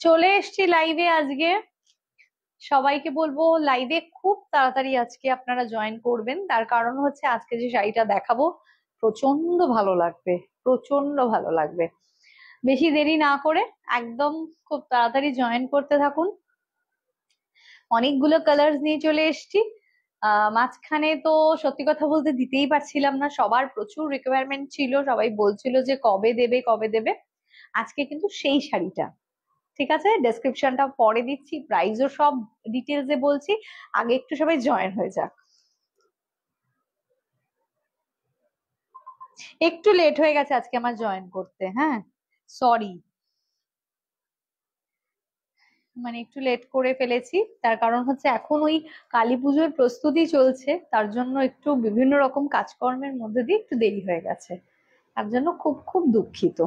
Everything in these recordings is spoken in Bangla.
চলে এসছি লাইভে আজকে। সবাইকে বলবো লাইভে খুব তাড়াতাড়ি আজকে আপনারা জয়েন করবেন, তার কারণ হচ্ছে আজকে যে শাড়িটা দেখাবো প্রচন্ড ভালো লাগবে, প্রচন্ড ভালো লাগবে। বেশি দেরি না করে একদম খুব তাড়াতাড়ি জয়েন করতে থাকুন। অনেকগুলো কালার্স নিয়ে চলে এসেছি। মাঝখানে তো সত্যি কথা বলতে দিতেই পারছিলাম না, সবার প্রচুর রিকোয়ারমেন্ট ছিল, সবাই বলছিল যে কবে দেবে কবে দেবে। আজকে কিন্তু সেই শাড়িটা, ঠিক আছে, ডেসক্রিপশনটা পরে দিচ্ছি, প্রাইসও সব ডিটেলসে বলছি। আগে একটু সবাই জয়েন হয়ে যাক। একটু লেট হয়ে গেছে আজকে আমার জয়েন করতে, হ্যাঁ সরি, মানে একটু লেট করে ফেলেছি। তার কারণ হচ্ছে এখন ওই কালী পুজোর প্রস্তুতি চলছে, তার জন্য একটু বিভিন্ন রকম কাজকর্মের মধ্যে দিয়ে একটু দেরি হয়ে গেছে, তার জন্য খুব খুব দুঃখিত।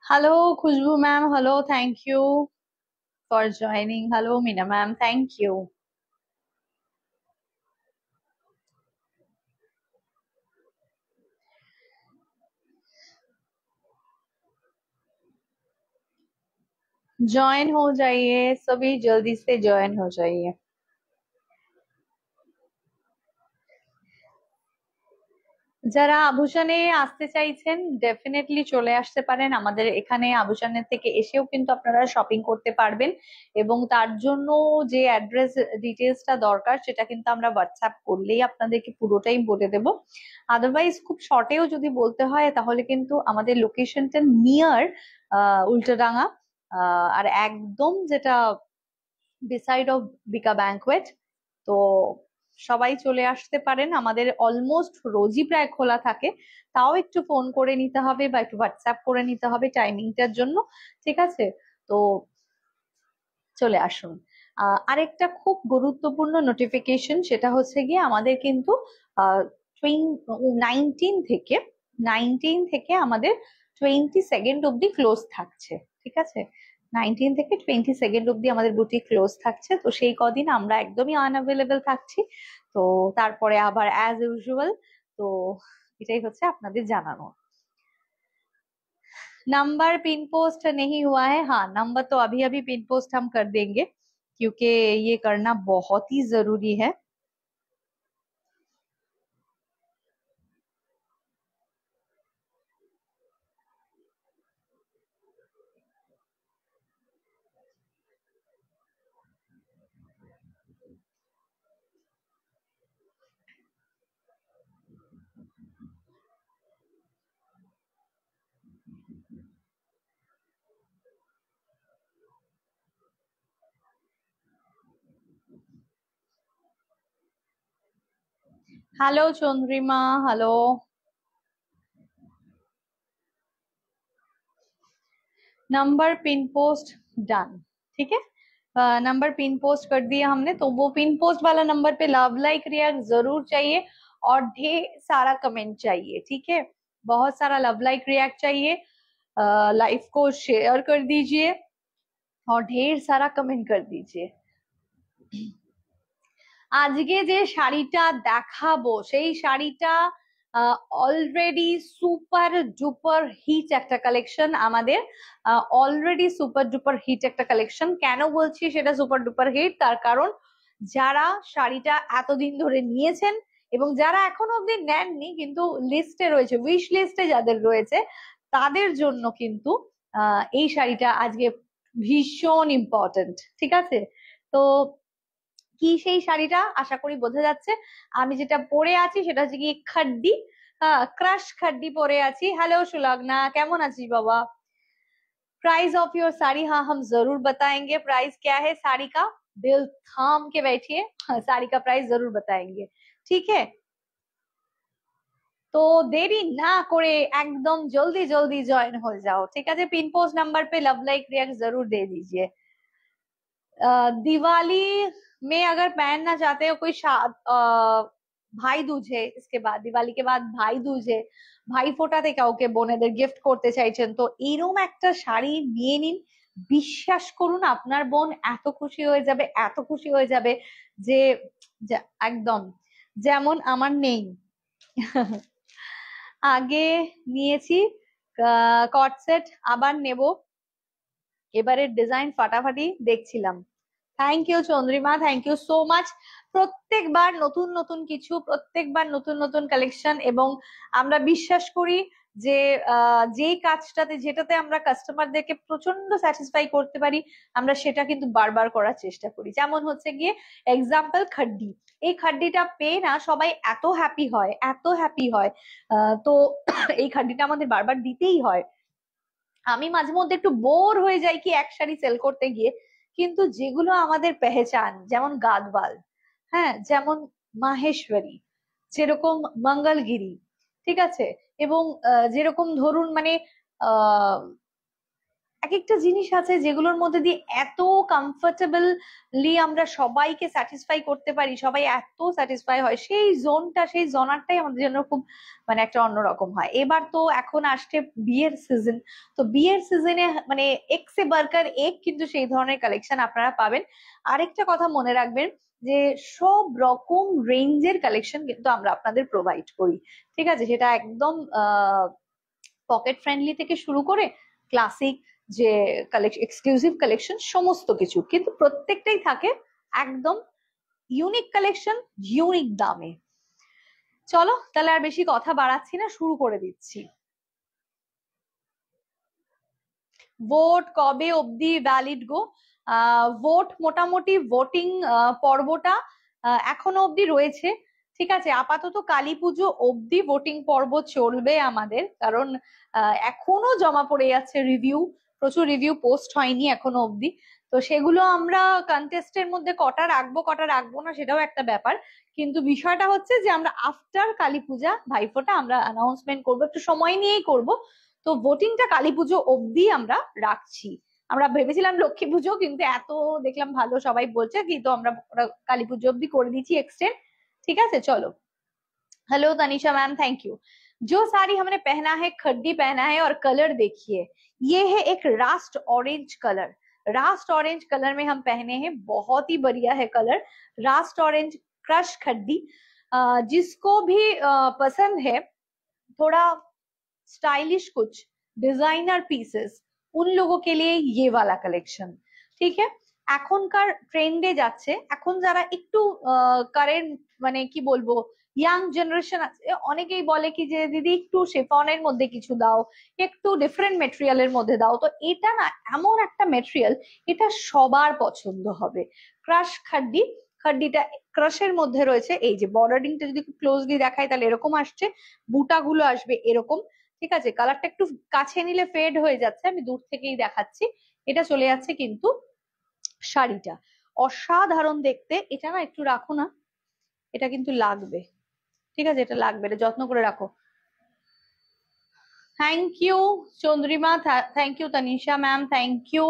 Hello Khushbu ma'am, hello, thank you for joining. Hello Meena ma'am, thank you. Join हो जाइए सभी, जल्दी से ज्वाइन हो जाइए। যারা আভূষণে আসতে চাইছেন ডেফিনেটলি চলে আসতে পারেন আমাদের এখানে। আভূষণের থেকে এসেও কিন্তু আপনারা শপিং করতে পারবেন, এবং তার জন্য যে অ্যাড্রেস ডিটেলসটা দরকার সেটা কিন্তু আমরা হোয়াটসঅ্যাপ করলেই আপনাদেরকে পুরোটাই বলে দেব। আদারওয়াইজ খুব শর্টেও যদি বলতে হয় তাহলে কিন্তু আমাদের লোকেশনটা নিয়ার উল্টাডাঙ্গা, আর একদম যেটা বিসাইড অফ বিকা ব্যাংকোয়েট। তো সবাই চলে আসতে পারেন, আমাদের অলমোস্ট রোজই প্রায় খোলা থাকে। তাও একটু ফোন করে নিতে হবে বা একটু হোয়াটসঅ্যাপ করে নিতে হবে টাইমিংটার জন্য, ঠিক আছে? তো চলে আসুন। আরেকটা খুব গুরুত্বপূর্ণ নোটিফিকেশন, সেটা হচ্ছে গিয়ে আমাদের কিন্তু 19 থেকে 19 থেকে আমাদের 22 অব্দি ক্লোজ থাকছে, ঠিক আছে? 19 থেকে 22 অব্দি আমাদের বুটিক ক্লোজ থাকছে, তো সেই কদিন আমরা একদমই আনঅ্যাভেলেবল থাকছি। তো তারপরে আবার অ্যাজ ইউজুয়াল। তো এটাই হচ্ছে আপনাদের জানানো। नंबर पिन पोस्ट नहीं हुआ है, हाँ नंबर तो अभी अभी पिन पोस्ट हम कर देंगे, क्योंकि ये करना बहुत ही जरूरी है। Hello Chandrima, hello. Number pin post done, ठीक है। नंबर पिन पोस्ट कर दिया हमने, तो वो पिन पोस्ट वाला नंबर पे लव लाइक रिएक्ट जरूर चाहिए, और ढेर सारा कमेंट चाहिए, ठीक है? बहुत सारा लव लाइक रिएक्ट चाहिए। लाइव को शेयर कर दीजिए और ढेर सारा कमेंट कर दीजिए। আজকে যে শাড়িটা দেখাবো সেই শাড়িটা অলরেডি সুপার ডুপার হিট একটা কালেকশন আমাদের, অলরেডি সুপার ডুপার হিট একটা কালেকশন। কেন বলছি সেটা সুপার ডুপার হিট, তার কারণ যারা শাড়িটা এতদিন ধরে নিয়েছেন এবং যারা এখনো অব্দি নেননি কিন্তু লিস্টে রয়েছে, উইশ লিস্টে যাদের রয়েছে, তাদের জন্য কিন্তু এই শাড়িটা আজকে ভীষণ ইম্পর্টেন্ট, ঠিক আছে? তো কি সেই শাড়িটা আশা করি বোঝা যাচ্ছে। আমি যেটা পরে আছি সেটা হচ্ছে কি খাড্ডি, ক্রাশ খাড্ডি পরে আছি। হ্যালো সুলগ্না, কেমন আছিস বাবা? प्राइस ऑफ योर साड़ी, हाँ हम जरूर बताएंगे प्राइस क्या है साड़ी का। दिल थाम के बैठिए, हाँ, साड़ी का प्राइस जरूर बताएंगे, ठीक है। তো দেরি না করে একদম জলদি জলদি জয়েন হয়ে যাও, ঠিক আছে। पिन पोस्ट नंबर पे लव लाइक रिएक्ट जरूर दे दीजिए। दिवाली में अगर पहनना चाहते हो कोई भाई दूज है, इसके बाद दिवाली के बाद भाई दूज है, ভাই ফোঁটাতে কাউকে বোনেদের গিফট করতে চাইছেন, তো এরকম একটা শাড়ি নিয়ে নিন। বিশ্বাস করুন আপনার বোন এত খুশি হয়ে যাবে, এত খুশি হয়ে যাবে যে একদম যেমন আমার নেই। আগে নিয়েছি কট সেট, আবার নেব, এবারের ডিজাইন ফাটাফাটি দেখছিলাম। Thank you Chandrima, thank you so much. প্রত্যেকবার নতুন নতুন কিছু, প্রত্যেকবার নতুন নতুন কালেকশন, এবং আমরা বিশ্বাস করি যে যেই কাজটাতে যেটাতে আমরা কাস্টমারদেরকে প্রচন্ড স্যাটিসফাই করতে পারি আমরা সেটা কিন্তু বারবার করার চেষ্টা করি। যেমন হচ্ছে গিয়ে এক্সাম্পল খাড্ডি, এই খাড্ডিটা পেয়ে না সবাই এত হ্যাপি হয়, এত হ্যাপি হয়। তো এই খাড্ডিটা আমাদের বারবার দিতেই হয়। আমি মাঝে মধ্যে একটু বোর হয়ে যাই কি এক শাড়ি সেল করতে গিয়ে, কিন্তু যেগুলো আমাদের পেহেচান, যেমন গাদওয়াল, হ্যাঁ, যেমন মাহেশ্বরী, যেরকম মঙ্গলগিরি, ঠিক আছে, এবং যেরকম ধরুন মানে আহ এক একটা জিনিস আছে যেগুলোর মধ্যে দিয়ে এত কমফোর্টেবলি আমরা সবাইকে স্যাটিসফাই করতে পারি, সবাই এত স্যাটিসফাই হয়, সেই জোনটা, সেই জনারটাই আমাদের জন্য খুব মানে একটা অন্যরকম হয়। এবার তো এখন আসছে বিয়ের সিজন, তো বিয়ের সিজনে মানে এক সে বারকার এক কিন্তু সেই ধরনের কালেকশন আপনারা পাবেন। আরেকটা কথা মনে রাখবেন যে সব রকম রেঞ্জের কালেকশন কিন্তু আমরা আপনাদের প্রোভাইড করি, ঠিক আছে, সেটা একদম পকেট ফ্রেন্ডলি থেকে শুরু করে ক্লাসিক যে কালেকশন, এক্সক্লুসিভ কালেকশন, সমস্ত কিছু কিন্তু প্রত্যেকটাই থাকে একদম ইউনিক কালেকশন, ইউনিক দামে। চলো তাহলে আর বেশি কথা বাড়াচ্ছি না, শুরু করে দিচ্ছি। ভোট কবে অবধি ভ্যালিড গো? ভোট মোটামুটি ভোটিং পর্বটা এখনো অবধি রয়েছে, ঠিক আছে। আপাতত কালী পুজো অবধি ভোটিং পর্ব চলবে আমাদের, কারণ এখনো জমা পড়ে যাচ্ছে রিভিউ, প্রচুর রিভিউ পোস্ট হয়নি এখনো অবধি। তো সেগুলো আমরা কন্টেস্টের মধ্যে কটা রাখবো কটা রাখবো না সেটাও একটা ব্যাপার, কিন্তু বিষয়টা হচ্ছে যে আমরা আফটার কালী পূজা ভাইফোঁটা আমরা অ্যানাউন্সমেন্ট করবো, একটু সময় নিয়েই করব। তো ভোটিংটা কালী পুজো অবধি আমরা রাখছি। আমরা ভেবেছিলাম লক্ষ্মী পুজো, কিন্তু এত দেখলাম ভালো সবাই বলছে কি, তো আমরা কালী পুজো অবধি করে দিচ্ছি এক্সটেন্ড, ঠিক আছে। চলো, hello Tanisha ma'am, thank you. जो साड़ी हमने पहना है, खड्डी पहना है, और कलर देखिए, ये है एक Rust orange colour. Rust orange colour में हम पहने हैं, बहुत ही बढ़िया है कलर, रास्ट ऑरेंज क्रश खड्डी। जिसको भी पसंद है थोड़ा स्टाइलिश कुछ डिजाइनर पीसेस, उन लोगों के लिए ये वाला कलेक्शन, ठीक है। এখনকার ট্রেন্ডে যাচ্ছে, এখন যারা একটু কারেন্ট মানে কি বলবো ইয়াং জেনারেশন আছে, অনেকেই বলে কি যে দিদি একটু শিফনের মধ্যে কিছু দাও, একটু ডিফারেন্ট মেটেরিয়ালের মধ্যে দাও, তো এটা না এমন একটা মেটেরিয়াল, এটা সবার পছন্দ হবে। ক্রাশ খাড্ডি, খাড্ডিটা ক্রাশের মধ্যে রয়েছে, এই যে বর্ডারিংটা যদি খুব ক্লোজলি দেখাই তাহলে এরকম আসছে, বুটাগুলো আসবে এরকম, ঠিক আছে। কালারটা একটু কাছে নিলে ফেড হয়ে যাচ্ছে, আমি দূর থেকেই দেখাচ্ছি, এটা চলে যাচ্ছে কিন্তু শাড়িটা অসাধারণ দেখতে। এটা না একটু রাখো না, এটা কিন্তু লাগবে, ঠিক আছে, এটা লাগবে, এটা যত্ন করে রাখো। Thank you Chandrima, thank you Tanisha ma'am, thank you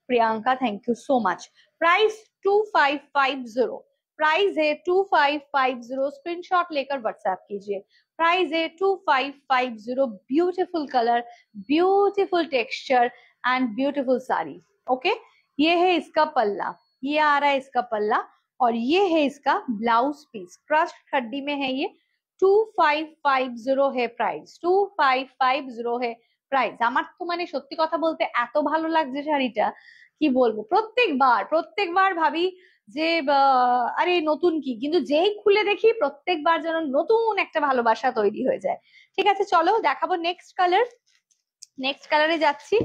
Priyanka, thank you so much. Price 2550, price है 2550, स्क्रीनशॉट लेकर व्हाट्सएप कीजिए। प्राइस है 2550, beautiful colour, beautiful texture and beautiful sari, okay. ये है इसका पल्ला, ये आ रहा है इसका पल्ला, और ये है इसका ब्लाउज पीस, क्रश खड्डी में है ये। 2550 है प्राइस, 2550 है প্রাইস। আমার তো মানে সত্যি কথা বলতে এত ভালো লাগছে শাড়িটা, কি বলবো, প্রত্যেকবার ভাবি যে আরে নতুন কি, কিন্তু যেই খুলে দেখি প্রত্যেকবার যেন নতুন একটা ভালোবাসা তৈরি হয়ে যায়। ঠিক আছে, চলো দেখাবো নেক্সট কালার, নেক্সট কালারে যাচ্ছি।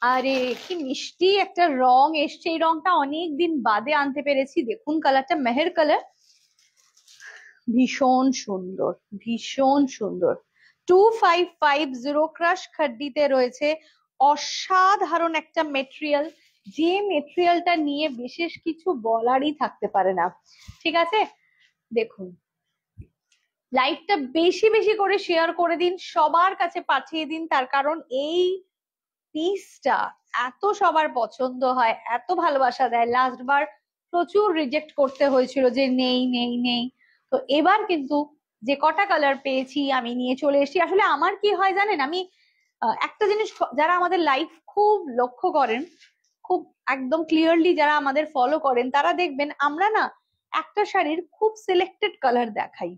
আরে কি মিষ্টি একটা রং এসছে, এই রংটা অনেক দিন বাদে আনতে পেরেছি। দেখুন কালারটা মেহের কালার, ভীষণ সুন্দর, ভীষণ সুন্দর। 2550 ক্রাশ খাড্ডিতে রয়েছে। অসাধারণ একটা মেটেরিয়াল, যে মেটেরিয়ালটা নিয়ে বিশেষ কিছু বলারই থাকতে পারে না। ঠিক আছে, দেখুন লাইভটা বেশি বেশি করে শেয়ার করে দিন, সবার কাছে পাঠিয়ে দিন, তার কারণ এই পিসটা এত সবার পছন্দ হয়, এত ভালোবাসা দেয়। লাস্ট বার প্রচুর রিজেক্ট করতে হয়েছিল যে নেই নেই নেই, তো এবার কিন্তু যে কটা কালার পেয়েছি আমি নিয়ে চলে এসেছি। আসলে আমার কি হয় জানেন, আমি একটা জিনিস যারা আমাদের লাইফ খুব লক্ষ্য করেন, খুব একদম ক্লিয়ারলি যারা আমাদের ফলো করেন, তারা দেখবেন আমরা না একটা শাড়ির খুব সিলেক্টেড কালার দেখাই।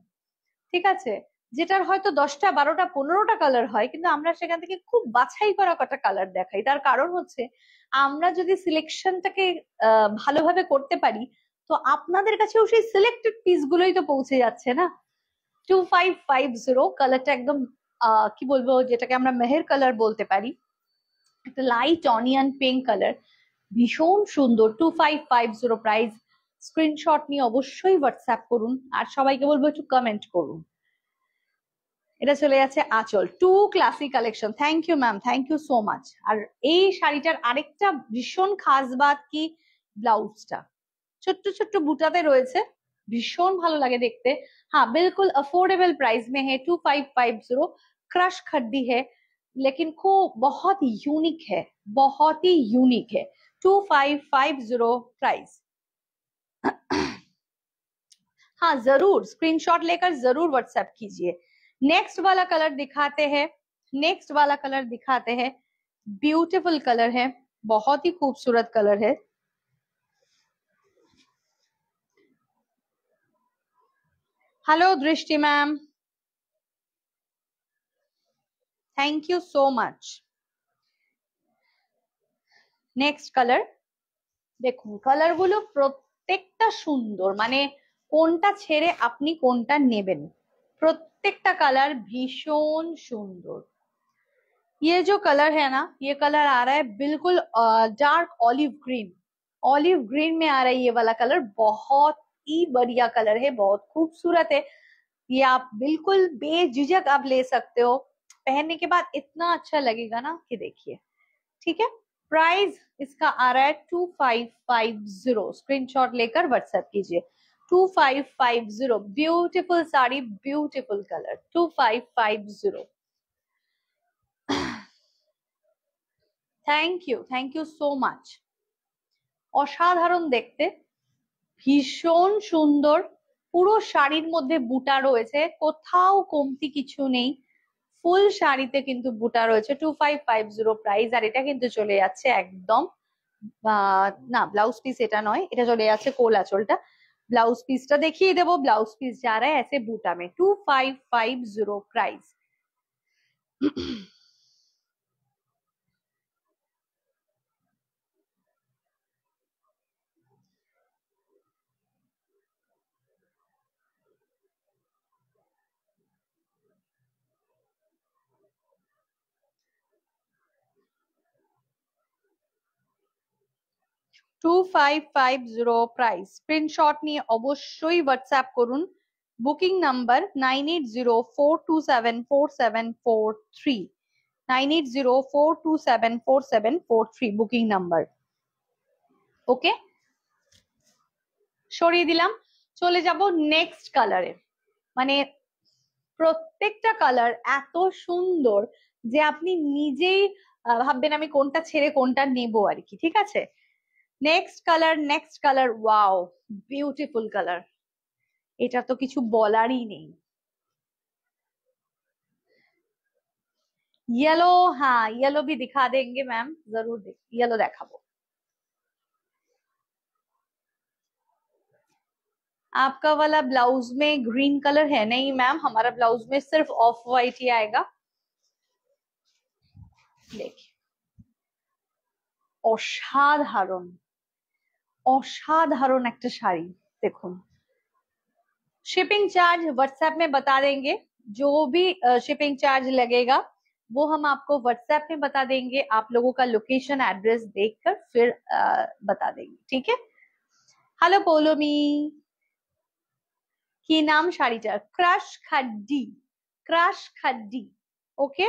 ঠিক আছে, যেটার হয়তো 10টা 12টা 15টা কালার হয়, কিন্তু আমরা সেখান থেকে খুব বাছাই করা কটা কালার দেখাই। তার কারণ হচ্ছে আমরা যদি সিলেকশনটাকে ভালোভাবে করতে পারি, তো আপনাদের কাছেও সেই সিলেক্টেড পিস গুলোই তো পৌঁছে যাচ্ছে না। 2550 কালারটা একদম কি বলবো, যেটাকে আমরা মেহের কালার বলতে পারি, একটা লাইট অনিয়ন পিঙ্ক কালার, ভীষণ সুন্দর। 2550 প্রাইস। স্ক্রিনশট নিয়ে অবশ্যই হোয়াটসঅ্যাপ করুন, আর সবাইকে বলবো একটু কমেন্ট করুন। এটা চলে যাচ্ছে আঁচল, too classy collection. Thank you ma'am, thank you so much. আর এই শাড়িটার আরেকটা ভীষণ খাস বাত কি, ব্লাউজটা ছোট্ট ছোট্ট বুটাতে রয়েছে, ভীষণ ভালো লাগে দেখতে। हाँ बिल्कुल अफोर्डेबल प्राइस में है। 2550 क्रश खड्डी है, लेकिन को बहुत यूनिक है, बहुत ही यूनिक है। 2550 प्राइस। हाँ जरूर स्क्रीनशॉट लेकर जरूर व्हाट्सएप कीजिए। नेक्स्ट वाला कलर दिखाते हैं, नेक्स्ट वाला कलर दिखाते हैं। ब्यूटीफुल कलर है, बहुत ही खूबसूरत कलर है। हेलो दृष्टि ma'am, thank you so much. Next colour দেখুন, কালার গুলো প্রত্যেকটা সুন্দর, মানে কোনটা ছেড়ে আপনি কোনটা নেবেন, প্রত্যেকটা কালার ভীষণ সুন্দর। ये जो कलर है ना, ये कलर आ रहा है बिल्कुल dark olive green, olive green में आ रहा है ये वाला कलर। बहुत ही बढ़िया कलर है, बहुत खूबसूरत है। ये आप बिल्कुल बेझिझक आप ले सकते हो, पहनने के बाद इतना अच्छा लगेगा ना कि देखिए। ठीक है, प्राइस इसका आ रहा है 2550। स्क्रीनशॉट लेकर व्हाट्सएप कीजिए। 2550, beautiful sari, beautiful colour, 2550। Thank you so much. অসাধারণ দেখতে, ভীষণ সুন্দর। পুরো শাড়ির মধ্যে বুটা রয়েছে, কোথাও কমতি কিছু নেই, ফুল শাড়িতে কিন্তু বুটা রয়েছে। 2550 প্রাইস। আর এটা কিন্তু চলে যাচ্ছে একদম না ব্লাউজ পিস এটা নয়, এটা চলে যাচ্ছে কোল আঁচলটা। ব্লাউজ পিসটা দেখিয়ে দেবো, ব্লাউজ পিস যা রা ऐसे बूटा में। 2550 प्राइस। 2550 প্রাইস। স্ক্রিনশট নিয়ে অবশ্যই হোয়াটসঅ্যাপ করুন। Booking number 9804274743, 9804274743 booking number. Okay, সরিয়ে দিলাম, চলে যাব নেক্সট কালারে। মানে প্রত্যেকটা কালার এত সুন্দর যে আপনি নিজেই ভাববেন আমি কোনটা ছেড়ে কোনটা নেবো আর কি। ঠিক আছে, next colour, next colour, wow beautiful colour, এটা তো কিছু বলারই নেই। येलो, हाँ येलो भी दिखा देंगे मैम, जरूर येलो देखाबो। आपका वाला ब्लाउज में ग्रीन कलर है? नहीं मैम, हमारा ब्लाउज में सिर्फ ऑफ व्हाइट ही आएगा। देखिए অসাধারণ, অসাধারণ একটা শাড়ি। দেখুন, शिपिंग चार्ज व्हाट्सएप में बता देंगे, जो भी शिपिंग चार्ज लगेगा वो हम आपको व्हाट्सएप में बता देंगे, आप लोगों का लोकेशन एड्रेस देखकर फिर बता देंगे, ठीक है। হ্যালো পৌলমি, কি নাম শাড়িটার? Crush খাড্ডি, crush খাড্ডি। ওকে,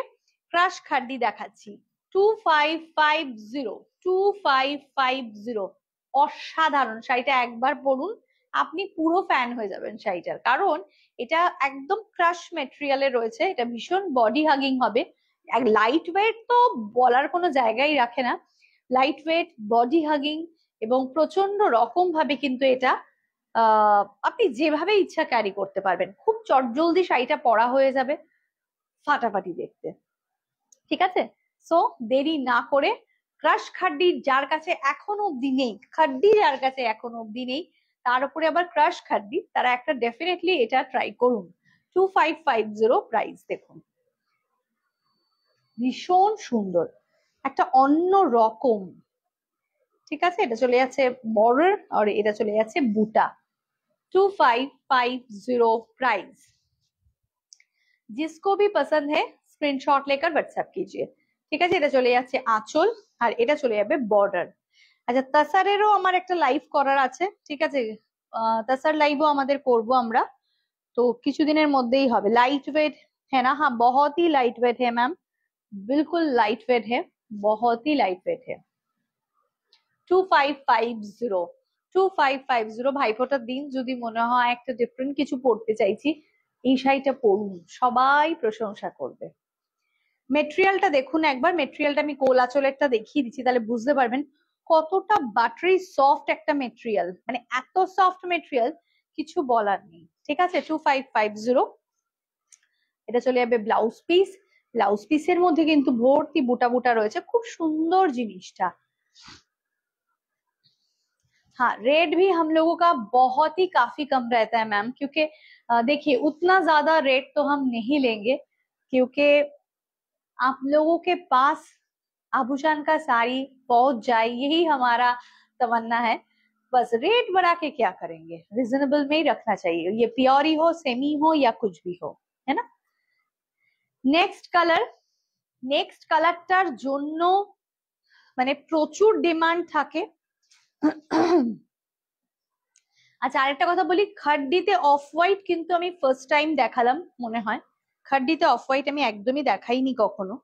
ক্রাশ খাড্ডি দেখাচ্ছি। 2550, 2550। অসাধারণ শাড়িটা, একবার পরুন আপনি পুরো ফ্যান হয়ে যাবেন শাড়িটার, কারণ এটা একদম ক্রাশ মেটেরিয়ালে রয়েছে, এটা ভীষণ বডি হাগিং হবে। লাইট ওয়েট তো বলার কোনো জায়গায় রাখে না, লাইট ওয়েট, বডি হাগিং, এবং প্রচন্ড রকম ভাবে কিন্তু এটা আপনি যেভাবে ইচ্ছা ক্যারি করতে পারবেন। খুব চটজলদি শাড়িটা পরা হয়ে যাবে, ফাটাফাটি দেখতে, ঠিক আছে। সো দেরি না করে, ক্রাশ খাড্ডি যার কাছে এখনো অব্দি নেই, খাড্ডি যার কাছে এখনো অব্দি নেই, তার উপরে আবার ক্রাশ খাড্ডি, তারা একটা ডেফিনেটলি এটা ট্রাই করুন। 2550 প্রাইস দেখুন, ভীষণ সুন্দর, একটা অন্য রকম, ঠিক আছে। এটা চলে যাচ্ছে বর্ডার আর এটা চলে যাচ্ছে বুটা। 2550 प्राइस। जिसको भी पसंद है स्क्रीनशॉट लेकर व्हाट्सएप कीजिए, ঠিক আছে। এটা চলে যাচ্ছে আঁচল আর এটা চলে যাবে বর্ডার। আচ্ছা, তাসারেরও আমার একটা লাইভ করার আছে, ঠিক আছে। তাসার লাইভও আমাদের করব আমরা, তো কিছুদিনের মধ্যেই হবে। লাইট वेट है ना? हाँ, बहुत ही लाइट वेट है मैम, बिल्कुल लाइट वेट है, बहुत ही लाइट वेट है। 2550, 2550 ভাইফোঁটার দিন যদি মনে হয় একটা ডিফারেন্ট কিছু পড়তে চাইছি, এই শাড়িটা পরুন, সবাই প্রশংসা করবে। মেটেরিয়ালটা দেখুন একবার, মেটেরিয়ালটা আমি কোল আঁচলেরটা দেখিয়ে দিচ্ছি, তাহলে বুঝতে পারবেন কতটা বাটারি সফট একটা মেটেরিয়াল, মানে এত সফট মেটেরিয়াল কিছু বলার নেই, ঠিক আছে। 2550। এটা চলে যাবে ব্লাউজ পিস, ব্লাউজ পিসের মধ্যে কিন্তু ভর্তি বুটা বুটা রয়েছে, খুব সুন্দর জিনিসটা। हाँ, रेट भी हम लोगों का बहुत ही काफी कम रहता है मैम, क्योंकि देखिए उतना ज्यादा रेट तो हम नहीं लेंगे, क्योंकि आप लोगों के पास आभूषण का साड़ी पहुंच जाए, यही हमारा तमन्ना है। बस रेट बढ़ा के क्या करेंगे, रिजनेबल में ही रखना चाहिए, ये प्योर ही हो, सेमी हो या कुछ भी हो, है ना। नेक्स्ट कलर, नेक्स्ट কালারটার জন্য মানে প্রচুর ডিমান্ড থাকে। আচ্ছা, আরেকটা কথা বলি, খাড্ডিতে অফ হোয়াইট কিন্তু আমি ফার্স্ট টাইম দেখালাম মনে হয়, খাড্ডিতে অফ হোয়াইট আমি একদমই দেখাইনি কখনো।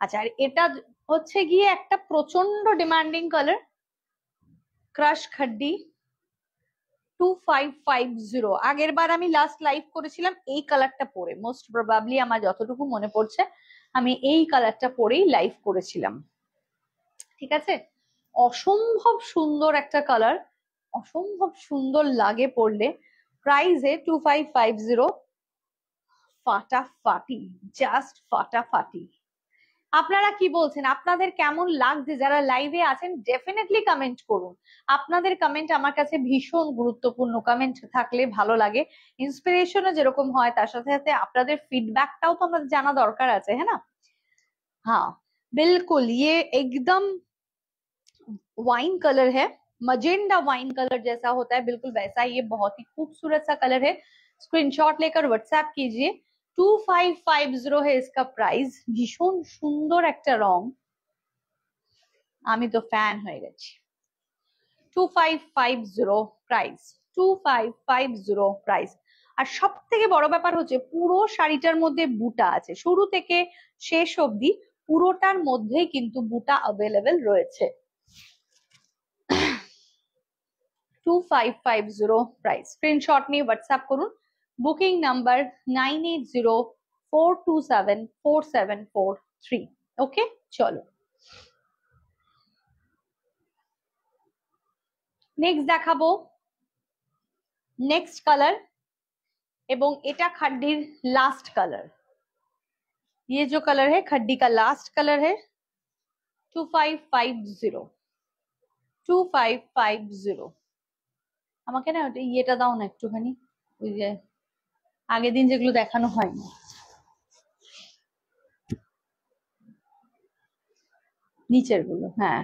আচ্ছা, আর এটা হচ্ছে গিয়ে একটা প্রচন্ড ডিমান্ডিং কালার, ক্রাশ খাড্ডি। 2550। আগের বার আমি লাস্ট লাইভ করেছিলাম এই কালারটা পরে, মোস্ট প্রবাবলি আমার যতটুকু মনে পড়ছে আমি এই কালারটা পরেই লাইভ করেছিলাম, ঠিক আছে। অসম্ভব সুন্দর একটা কালার, অসম্ভব সুন্দর লাগে পরলে। প্রাইসে 2550, ফাটাফাটি, জাস্ট ফাটাফাটি। আপনারা কি বলছেন, আপনাদের কেমন লাগছে? যারা লাইভে আছেন ডেফিনেটলি কমেন্ট করুন, আপনাদের কমেন্ট আমার কাছে ভীষণ গুরুত্বপূর্ণ। কমেন্ট থাকলে ভালো লাগে, ইন্সপিরেশনও যেরকম হয় তার সাথে সাথে আপনাদের ফিডব্যাকটাও তো আমাদের জানা দরকার আছে, है ना। हाँ बिल्कुल, ये एकदम वाइन कलर है, मजेंडा वाइन कलर जैसा होता है, बिल्कुल वैसा ही। ये बहुत ही खूबसूरत सा कलर है, स्क्रीनशॉट लेकर व्हाट्सएप कीजिए। 2550 है इसका प्राइस, ভীষণ সুন্দর একটা রং, আমি তো ফ্যান হয়ে গেছি। 2550 প্রাইস, 2550 প্রাইস। আর সব থেকে বড় ব্যাপার হচ্ছে পুরো শাড়িটার মধ্যে বুটা আছে, শুরু থেকে শেষ অবধি পুরোটার মধ্যেই কিন্তু বুটা অ্যাভেলেবেল রয়েছে। 2550 প্রাইস, স্ক্রিনশট নিয়ে হোয়াটসঅ্যাপ করুন। Booking number 9804274743। ওকে, চলো নেক্সট দেখাবো। নেক্সট কালার, এবং এটা खड्डीर लास्ट कलर, ये जो कलर है खड्डी का लास्ट कलर है। 2550, 2550। আমাকে না ওটা ইয়েটা দাও না একটুখানি, ওই যে আগের দিন যেগুলো দেখানো হয়নি, নিচের গুলো। হ্যাঁ,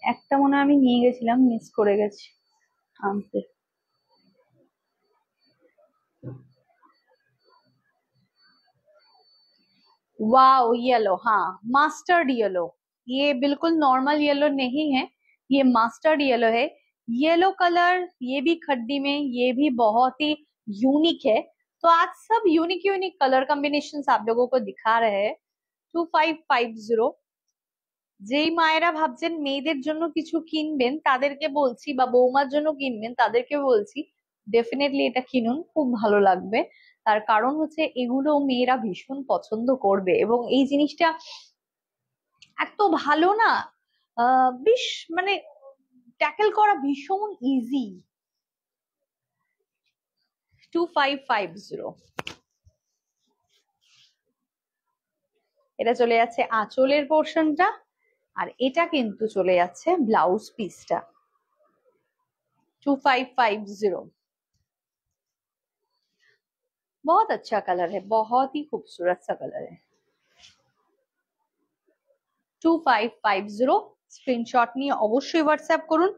একটা মনে আমি নিয়ে গেছিলাম, মিস করে গেছি আনতে। वाओ येलो, हाँ मास्टर्ड येलो। ये बिल्कुल नॉर्मल येलो नहीं है, ये मास्टर्ड येलो है। येलो कलर ये भी खड्डी में, ये भी बहुत ही यूनिक है। तो आज सब यूनिक यूनिक कलर कॉम्बिनेशन आप लोगों को दिखा रहे हैं। 2550। যেই মায়েরা ভাবছেন মেয়েদের জন্য কিছু কিনবেন তাদেরকে বলছি, বা বৌমার জন্য কিনবেন তাদেরকে বলছি, ডেফিনেটলি এটা কিনুন, খুব ভালো লাগবে। তার কারণ হচ্ছে এগুলো মেয়েরা ভীষণ পছন্দ করবে, এবং এই জিনিসটা এত ভালো না, বেশ মানে ট্যাকেল করা ভীষণ ইজি। 2550। এটা চলে যাচ্ছে আঁচলের পোর্শনটা, আর এটা কিন্তু চলে যাচ্ছে ব্লাউজ পিসটা। 2550। बहुत अच्छा कलर है, बहुत ही खूबसूरत सा कलर है। 2550। স্ক্রিনশট নিয়ে অবশ্যই হোয়াটসঅ্যাপ করুন।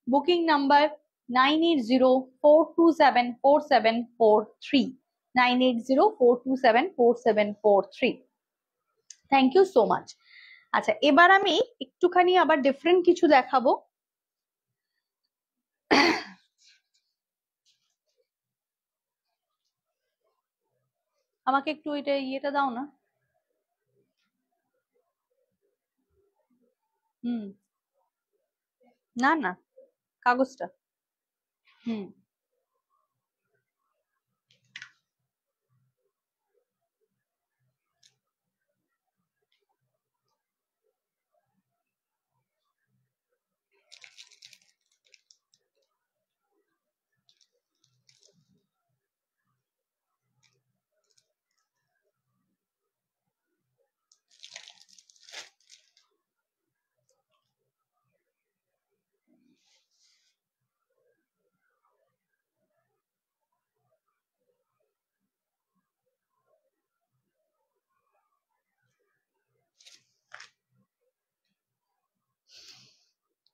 Booking number 9804274743, 9804274743। Thank you so much. আচ্ছা, এবার আমি একটুখানি আবার ডিফারেন্ট কিছু দেখাবো। আমাকে একটু এটা ইয়েটা দাও না। হুম, না না, কাগজটা। হুম।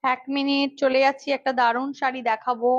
এক মিনিট, চলে যাচ্ছি, একটা দারুণ শাড়ি দেখাবো।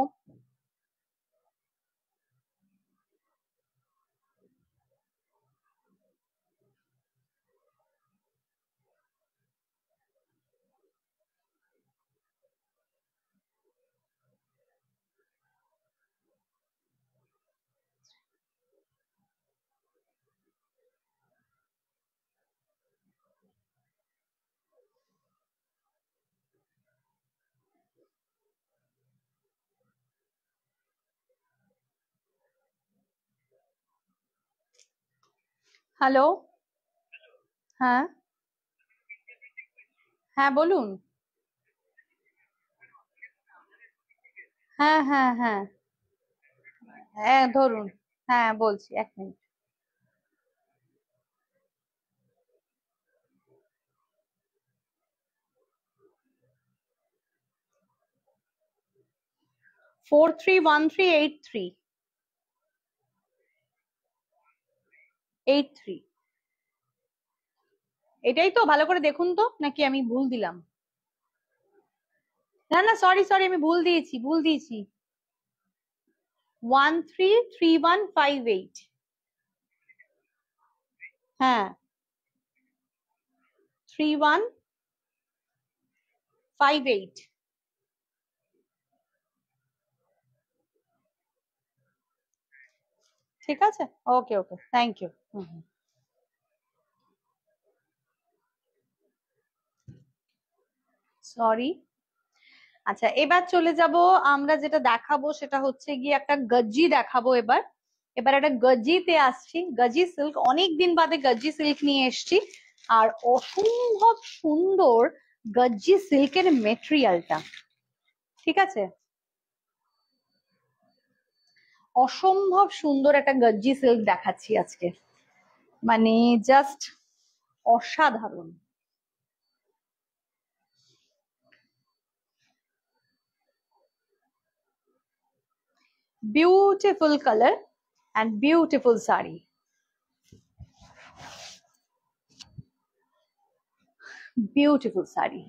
হ্যালো। হ্যাঁ হ্যাঁ বলুন। হ্যাঁ হ্যাঁ হ্যাঁ হ্যাঁ ধরুন। হ্যাঁ বলছি, এক মিনিট। 431383। এটাই তো? ভালো করে দেখুন তো, নাকি আমি ভুল দিলাম? না না, সরি সরি, আমি ভুল দিয়েছি, ভুল দিয়েছি। 133158। হ্যাঁ, 3158। ঠিক আছে, okay okay, thank you. Hmm hmm. Sorry. আচ্ছা, এবার চলে যাব। আমরা যেটা দেখাবো সেটা হচ্ছে গিয়ে একটা গজ্জি দেখাবো এবার। এবার একটা গজ্জিতে আসছি, গজ্জি সিল্ক, অনেক দিন বাদে গজ্জি সিল্ক নিয়ে এসেছি। আর অসম্ভব সুন্দর গজ্জি সিল্কের মেটেরিয়ালটা, ঠিক আছে? অসম্ভব সুন্দর একটা গজ্জি সিল্ক দেখাচ্ছি আজকে, মানে জাস্ট অসাধারণ। Beautiful colour and beautiful sari. Beautiful sari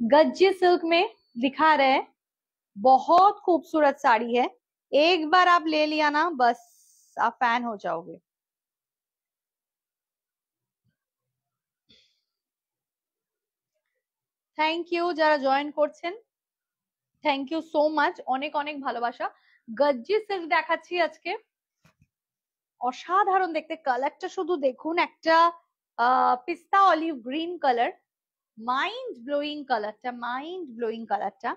gajji silk में दिखा रहे हैं। बहुत खूबसूरत साड़ी है। एक बार आप ले लिया ना, बस आप फैन हो जाओगे। থ্যাংক ইউ যারা জয়েন করছেন, থ্যাংক ইউ সো মাচ, অনেক অনেক ভালোবাসা। গজ্জি সিল্ক দেখাচ্ছি আজকে, অসাধারণ দেখতে, কালারটা শুধু দেখুন, একটা পিস্তা olive green colour, mind blowing কালারটা, মাইন্ড ব্লোয়িং কালারটা।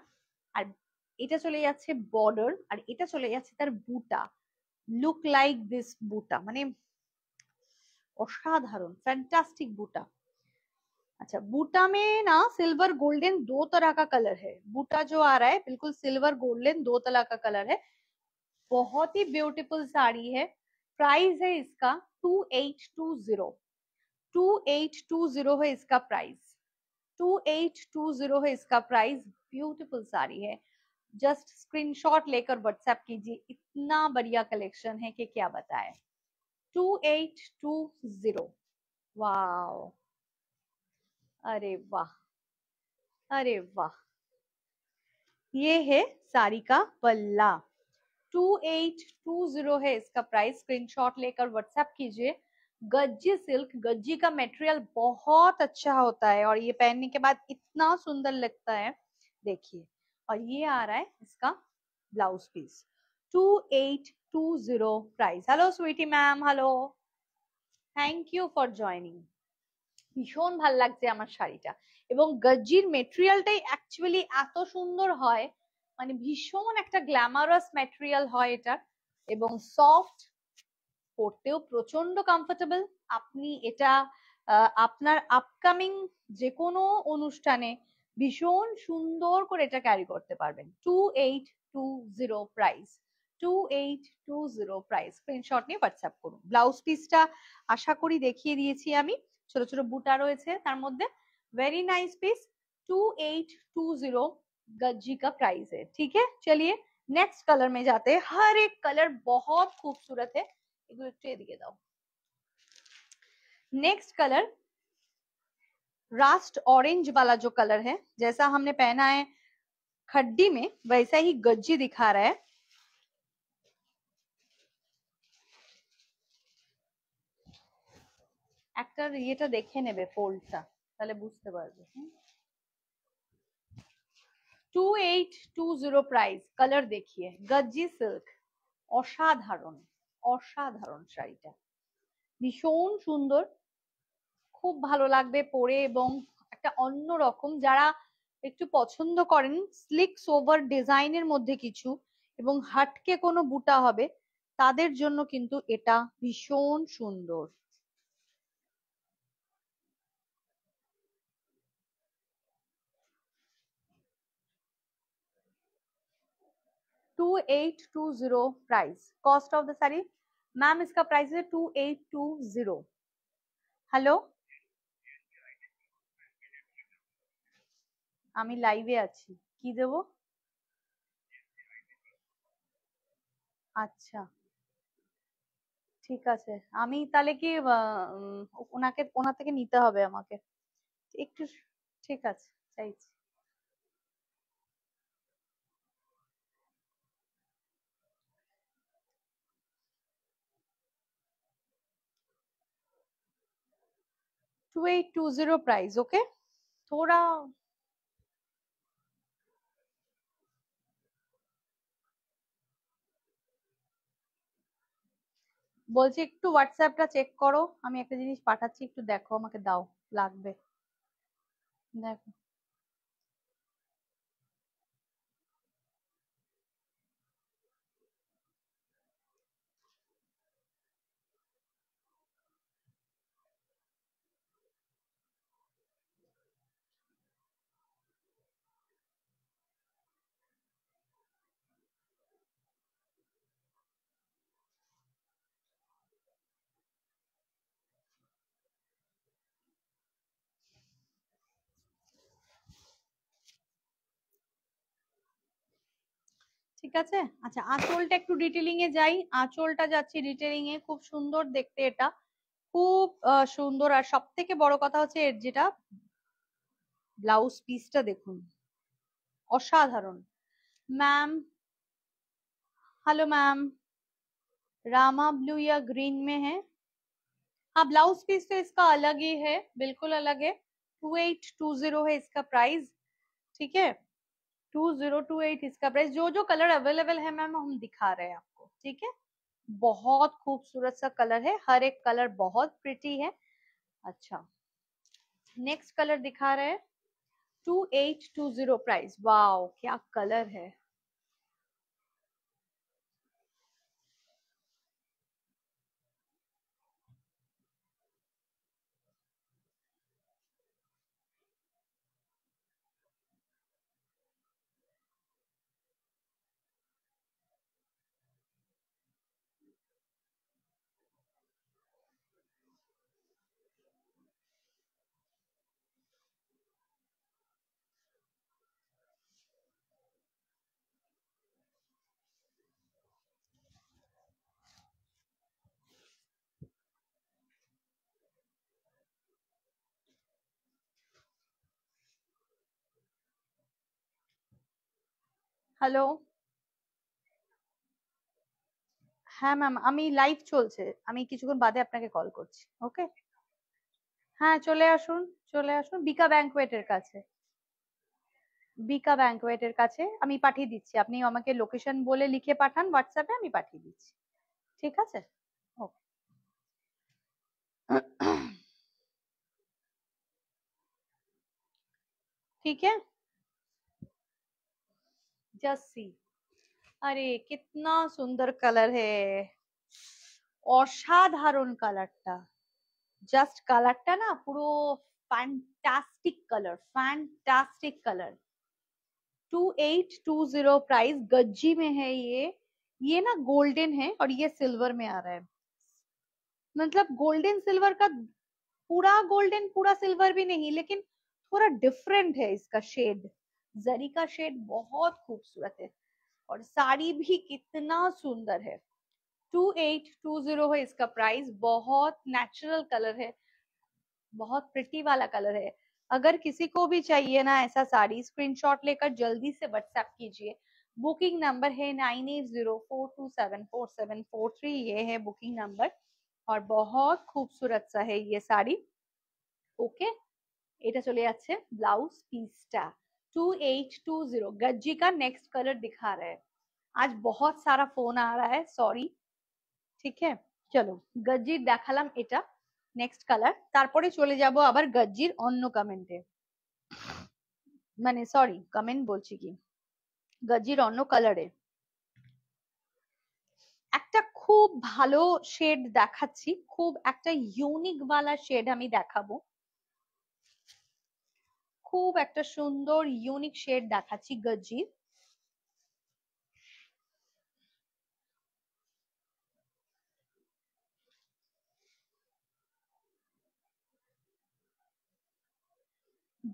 আর এটা চলে যাচ্ছে বর্ডার, আর এটা চলে যাচ্ছে তার বুটা, লুক লাইক দিস বুটা, মানে অसाधारण फैंटास्टिक बूटा। अच्छा, बूटा में ना सिल्वर गोल्डन दो तरह का कलर है, बूटा जो आ रहा है बिल्कुल सिल्वर गोल्डन दो तरह का कलर है, बहुत ही ब्यूटीफुल साड़ी है। प्राइस है इसका 2820, 2820 है इसका प्राइस, 2820 है इसका प्राइस। ब्यूटीफुल साड़ी है, जस्ट स्क्रीनशॉट लेकर व्हाट्सएप कीजिए, इतना बढ़िया कलेक्शन है कि क्या बताए। 2820, वाह, अरे वाह, अरे वाह, ये है साड़ी का पल्ला, 2820 है इसका प्राइस। स्क्रीनशॉट लेकर व्हाट्सएप कीजिए। गज्जी सिल्क, गज्जी का मटेरियल बहुत अच्छा होता है और ये पहनने के बाद इतना सुंदर लगता है, देखिए। और ये आ रहा है इसका blouse piece, 2820 price. Hello Sweety ma'am, hello, thank you for joining. ভীষণ ভাল লাগছে আমার শাড়িটা, এবং গজ্জির মেটেরিয়ালটাই অ্যাকচুয়ালি এত সুন্দর হয়, মানে ভীষণ একটা গ্ল্যামারাস মেটেরিয়াল হয় এটা, এবং সফট, পরতেও প্রচন্ড কমফোর্টেবল। আপনি এটা আপনার আপকামিং যে কোনো অনুষ্ঠানে ভীষণ সুন্দর করে এটা ক্যারি করতে পারবেন। 2820 প্রাইস, 2820 প্রাইস। স্ক্রিনশট নিয়ে হোয়াটসঅ্যাপ করুন। ব্লাউজ পিসটা আশা করি দেখিয়ে দিয়েছি আমি, ছোট ছোট বুটা রয়েছে তার মধ্যে, वेरी नाइस पीस, 2820 गज्जी का प्राइस है। ठीक है, चलिए नेक्स्ट कलर में जाते हैं। हर एक कलर बहुत खूबसूरत है, এগুলো একটু এদিকে দাও। नेक्स्ट कलर रास्ट ऑरेंज वाला जो कलर है, जैसा हमने पहना है खड्डी में वैसा ही गज्जी दिखा रहा है। একটা ইয়েটা দেখে নেবে ফোল্ডটা, তাহলে বুঝতে পারবে। 2820 प्राइस। कलर देखिए, गज्जी सिल्क, অসাধারণ, অসাধারণ শাড়িটা ভীষণ সুন্দর, খুব ভালো লাগবে পরে, এবং একটা অন্য রকম, যারা একটু পছন্দ করেন স্লিক সোভার ডিজাইনের মধ্যে কিছু এবং হাটকে কোনো বুটা হবে, তাদের জন্য কিন্তু এটা ভীষণ সুন্দর। $2820 price, cost of the sari ma'am, इसका प्राइस है 2820। हेलो, আমি লাইভে আছি, কি দেবো? আচ্ছা, ঠিক আছে, আমি তাহলে কি ওনাকে, ওনার থেকে নিতে হবে আমাকে একটু, ঠিক আছে, চাইছি। $2820 प्राइस, ओके। थोड़ा বলছি একটু হোয়াটসঅ্যাপটা চেক করো, আমি একটা জিনিস পাঠাচ্ছি, একটু দেখো, আমাকে দাও, লাগবে, দেখো। ঠিক আছে, আচ্ছা, আঁচলটা একটু ডিটেলিং এ যাই, আঁচলটা যাচ্ছি ডিটেলিং এ, খুব সুন্দর দেখতে এটা, খুব সুন্দর। আর সব থেকে বড় কথা হচ্ছে এর যেটা ব্লাউজ পিসটা দেখুন, অসাধারণ। Ma'am, hello ma'am, Rama blue या ग्रीन में है? हाँ, ब्लाउज पीस तो इसका अलग ही है, बिल्कुल अलग है, 2820 है इसका प्राइस, ठीक है, 2028 इसका प्राइस। जो जो कलर अवेलेबल है मैम हम दिखा रहे हैं आपको, ठीक है। बहुत खूबसूरत सा कलर है, हर एक कलर बहुत प्रिटी है। अच्छा, नेक्स्ट कलर दिखा रहे हैं, 2820 प्राइस। वाओ क्या कलर है। হ্যালো, হ্যাঁ ম্যাম আমি লাইভ চলছে, আমি কিছুক্ষণ বাদে আপনাকে কল করছি, ওকে। হ্যাঁ চলে আসুন, চলে আসুন বিকা ব্যাংকোয়েটের কাছে, বিকা ব্যাংকোয়েটের কাছে আমি পাঠিয়ে দিচ্ছি, আপনি আমাকে লোকেশন বলে লিখে পাঠান হোয়াটসঅ্যাপে, আমি পাঠিয়ে দিচ্ছি, ঠিক আছে। ওকে। ठीक है, जस्ट सी, अरे कितना सुंदर कलर है, অসাধারণ কালারটা, জাস্ট কালারটা না পুরো fantastic colour, fantastic colour. 2820 price, Gajji में है ये ना गोल्डन है और ये सिल्वर में आ रहा है, मतलब गोल्डन सिल्वर का, पूरा गोल्डन पूरा सिल्वर भी नहीं, लेकिन थोड़ा डिफरेंट है इसका शेड, जरी का शेड बहुत खूबसूरत है, और साड़ी भी कितना सुंदर है। 2820 है इसका प्राइस, बहुत नेचुरल कलर है, बहुत प्रिटी वाला कलर है। अगर किसी को भी चाहिए ना ऐसा साड़ी, स्क्रीनशॉट लेकर जल्दी से व्हाट्सएप कीजिए। बुकिंग नंबर है 9804274743, ये है बुकिंग नंबर, और बहुत खूबसूरत सा है ये साड़ी, ओके। এটা চলে যাচ্ছে ब्लाउज पीसটা, 2820 गज्जी का। नेक्स्ट कलर दिखा रहा है, आज बहुत सारा फोन आ रहा है, सॉरी, ठीक है। চলো গজ্জির দেখালাম এটা, নেক্সট কালার, তারপরে চলে যাব আবার গজ্জির অন্য কমেন্টে, মানে সরি কমেন্ট বলছি কি, গজ্জির অন্য কালারে একটা খুব ভালো শেড দেখাচ্ছি, খুব একটা ইউনিক वाला শেড আমি দেখাবো, খুব একটা সুন্দর ইউনিক শেড দেখাচ্ছি গজ্জির।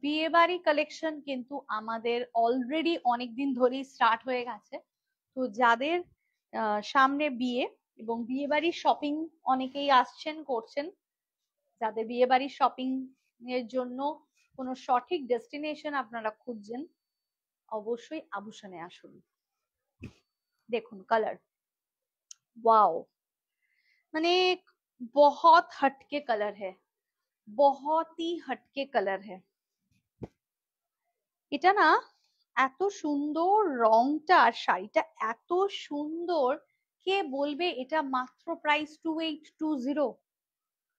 বিয়ে বাড়ি কালেকশন কিন্তু আমাদের অলরেডি অনেকদিন ধরেই স্টার্ট হয়ে গেছে, তো যাদের সামনে বিয়ে এবং বিয়ে বাড়ির শপিং অনেকেই আসছেন করছেন, যাদের বিয়ে বাড়ির শপিং এর জন্য কোনো সঠিক ডেস্টিনেশন আপনারা খুঁজছেন, অবশ্যই আভূষণে আসুন। দেখুন কালার, वाओ, মানে बहुत हटके कलर है, बहुत ही हटके कलर है, এটা না এত সুন্দর রংটা আর শাড়িটা এত সুন্দর, কে বলবে এটা মাত্র प्राइस 2820,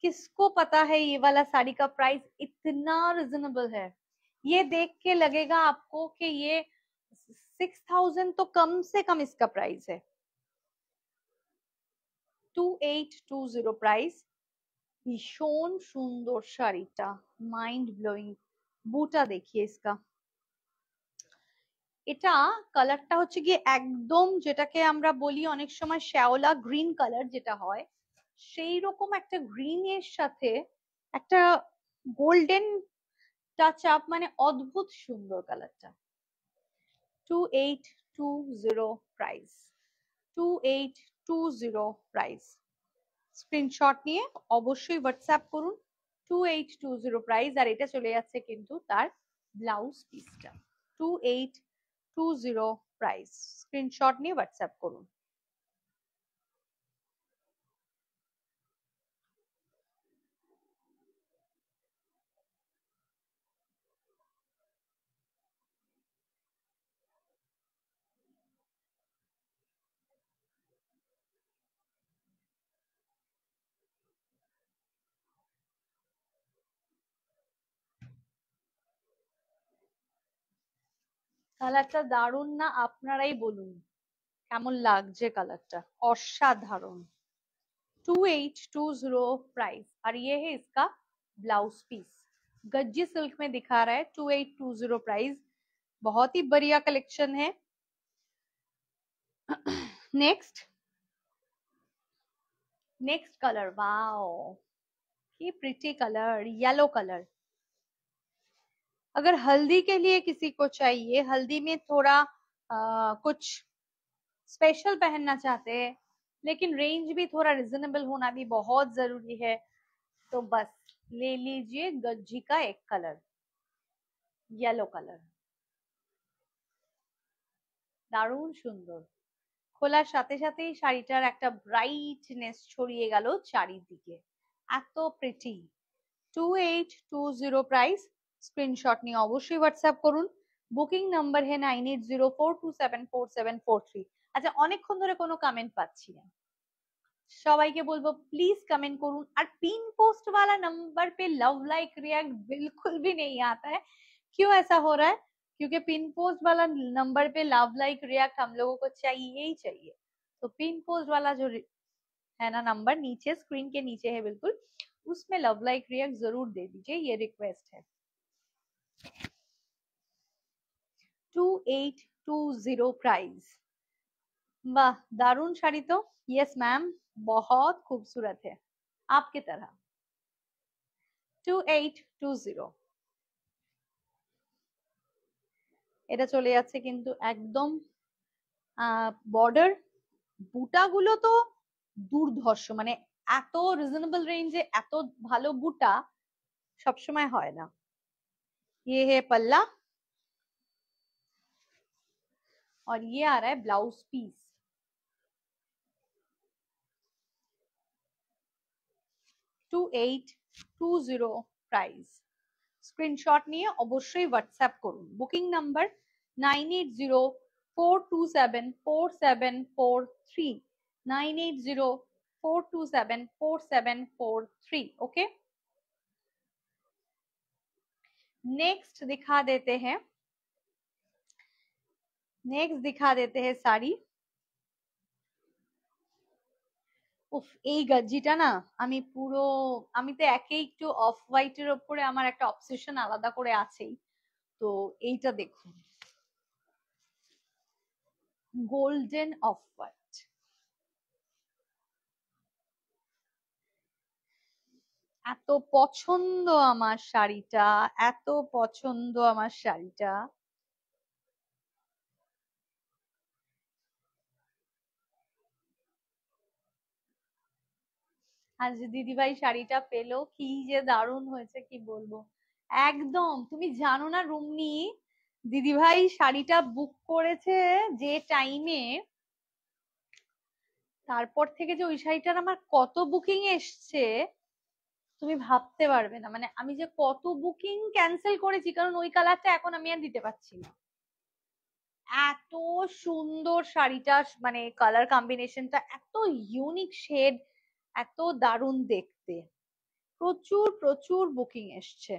किसको पता है ये वाला साड़ी का प्राइस इतना रिजनेबल है। ये देख के लगेगा आपको कि ये 6000 तो कम से कम इसका प्राइस है। 2820 प्राइस, भीषण सुंदर শাড়িটা, माइंड ब्लोइंग, বুটা দেখিয়ে इसका, এটা কালারটা হচ্ছে গিয়ে একদম যেটাকে আমরা বলি অনেক সময় শ্যাওলা গ্রিন কালার যেটা হয়, সেই রকম একটা গ্রিন এর সাথে একটা গোল্ডেন টাচ আপ, মানে অদ্ভুত সুন্দর কালারটা। 2820 প্রাইস, 2820 প্রাইস, স্ক্রিনশট নিয়ে অবশ্যই হোয়াটসঅ্যাপ করুন। 2820 প্রাইস, আর এটা চলে যাচ্ছে কিন্তু তার ব্লাউজ পিসটা, 2820 প্রাইস, স্ক্রিনশট নিয়ে হোয়াটসঅ্যাপ করুন। কালারটা দারুণ না? আপনারাই বলুন কেমন লাগছে কালারটা, অসাধারণ। 2820 प्राइस, और ये है इसका ब्लाउज पीस। गज्जी सिल्क में दिखा रहा है, 2820 प्राइस। बहुत ही बढ़िया कलेक्शन है। नेक्स्ट नेक्स्ट कलर, वाओ ये प्रिटी कलर, येलो कलर। अगर हल्दी के लिए किसी को चाहिए, हल्दी में थोड़ा कुछ स्पेशल पहनना चाहते हैं, लेकिन रेंज भी थोड़ा रिजनेबल होना भी बहुत जरूरी है, तो बस ले लीजिए गज्जी का एक कलर, येलो कलर। দারুণ সুন্দর। খোলার সাথে সাথেই শাড়িটার একটা ব্রাইটনেস ছড়িয়ে গেল চারিদিকে, এত প্রিটি। 2820 প্রাইস। স্ক্রিনশট নিয়ে অবশ্যই হোয়াটসঅ্যাপ করুন। বুকিং নাম্বার है 9804274743। আচ্ছা, অনেকক্ষণ ধরে কোনো কমেন্ট পাচ্ছি না, সবাইকে বলবো प्लीज कमेंट করুন। আর पिन पोस्ट वाला नंबर पे लव लाइक रिएक्ट बिल्कुल भी नहीं आता है, क्यों ऐसा हो रहा है? क्योंकि पिन पोस्ट वाला नंबर पे लव लाइक रिएक्ट हम लोगों को चाहिए ही चाहिए। तो पिन पोस्ट वाला जो है ना नंबर, नीचे स्क्रीन के नीचे है बिल्कुल, उसमें लव लाइक रिएक्ट जरूर दे दीजिए, ये रिक्वेस्ट है। 2820 प्राइस। वाह, दारुण শাড়ি तो। यस मैम, बहुत खूबसूरत है आपकी तरह। 2820। এটা চলে যাচ্ছে কিন্তু একদম বর্ডার। বুটাগুলো তো দুর্ধর্ষ, মানে এত রিজনেবল রেঞ্জে এত ভালো বুটা সবসময় হয় না। ये है पल्ला, और ये आ रहा है ब्लाउज पीस। 2820 प्राइस। স্ক্রিনশট নিয়ে অবশ্যই হোয়াটসঅ্যাপ করুন। Booking number 9804274743, 9804274743। ओके, नेक्स्ट दिखा देते हैं, नेक्स्ट दिखा देते हैं साड़ी। উফ, এই গজ্জিটা না আমি পুরো, আমি তো একেই একটু অফ হোয়াইটের ওপরে আমার একটা অবসেশন আলাদা করে আছেই। তো এইটা দেখুন, গোল্ডেন অফ হোয়াইট, এত পছন্দ আমার শাড়িটা, এত পছন্দ আমার শাড়িটা। আজ দিদিভাই শাড়িটা পেলো, কি যে দারুণ হয়েছে কি বলবো। একদম, তুমি জানো না রুমনি, দিদিভাই শাড়িটা বুক করেছে যে টাইমে, তারপর থেকে যে ওই শাড়িটার আমার কত বুকিং এসছে তুমি ভাবতে পারবে না। মানে আমি যে কত বুকিং ক্যান্সেল করেছি, কারণ ওই কালারটা এখন আমি আর দিতে পারছি না। এত সুন্দর শাড়িটা, মানে কালার কম্বিনেশনটা এত ইউনিক শেড, এত দারুণ দেখতে। প্রচুর প্রচুর বুকিং এসছে।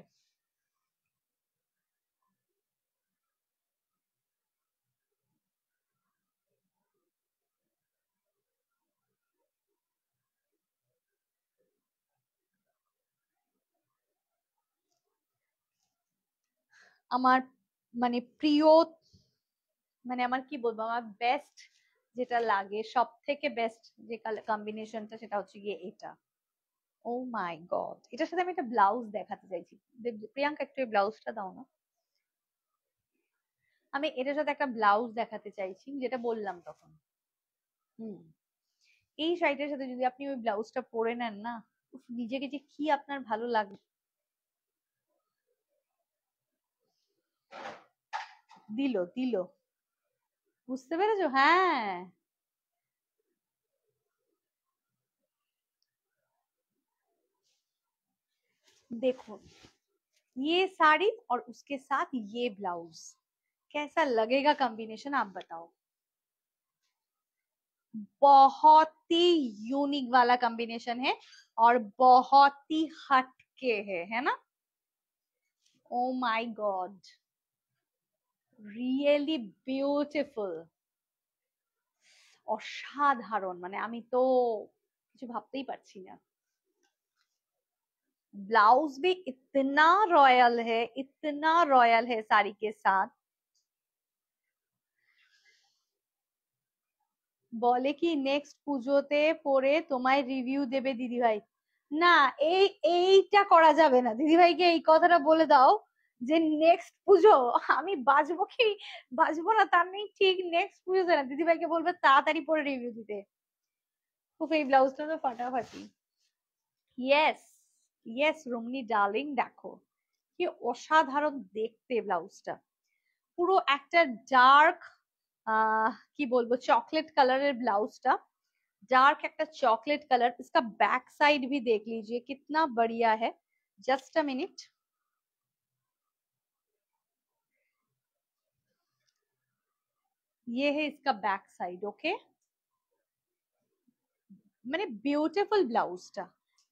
আমার মানে প্রিয়, মানে আমার কি বলবো, আমার বেস্ট যেটা লাগে, সব থেকে বেস্ট যে কম্বিনেশনটা, সেটা হচ্ছে গিয়ে এটা। ও মাই গড, এটার সাথে আমি একটা ব্লাউজ দেখাতে চাইছি। প্রিয়াঙ্কা একটু এই ব্লাউজটা দাও না। আমি এটার সাথে একটা ব্লাউজ দেখাতে চাইছি, যেটা বললাম তখন। হুম, এই শাড়িটার সাথে যদি আপনি ওই ব্লাউজটা পরে নেন না, নিজেকে যে কি আপনার ভালো লাগে। দিল দিল, বুঝতে পেরেছো? হ্যাঁ, देखो ये साड़ी और उसके साथ ये ब्लाउज, कैसा लगेगा कॉम्बिनेशन, आप बताओ। बहुत ही यूनिक वाला कॉम्बिनेशन है, और बहुत ही हटके है ना। Oh my God, really beautiful, অসাধারণ, মানে আমি তো কিছু ভাবতেই পারছি না। ब्लाउज भी इतना रॉयल है, इतना रॉयल है साड़ी के साथ। বলে কি নেক্সট পুজোতে পরে তোমায় রিভিউ দেবে দিদিভাই। না, এই এইটা করা যাবে না, দিদিভাইকে এই কথাটা বলে দাও যে নেক্সট পুজো আমি বাজবো কি বাজবো না তার নেই ঠিক, নেক্সট পুজোতে না, দিদিভাইকে বলবে তাড়াতাড়ি পরে রিভিউ দিতে। খুব এই ব্লাউজটা তো ফাটাফাটি। ইয়েস, ইয়েস রুমনি ডার্লিং, দেখো কি অসাধারণ দেখতে ব্লাউজটা, পুরো একটা ডার্ক কি বলবো चॉकलेट कलर ब्लाउजটা, डार्क একটা चॉकलेट कलर। इसका बैक साइड भी देख लीजिए कितना बढ़िया है। जस्ट अ मिनट, ये है इसका बैक साइड। ओके, মানে বিউটিফুল ব্লাউজটা।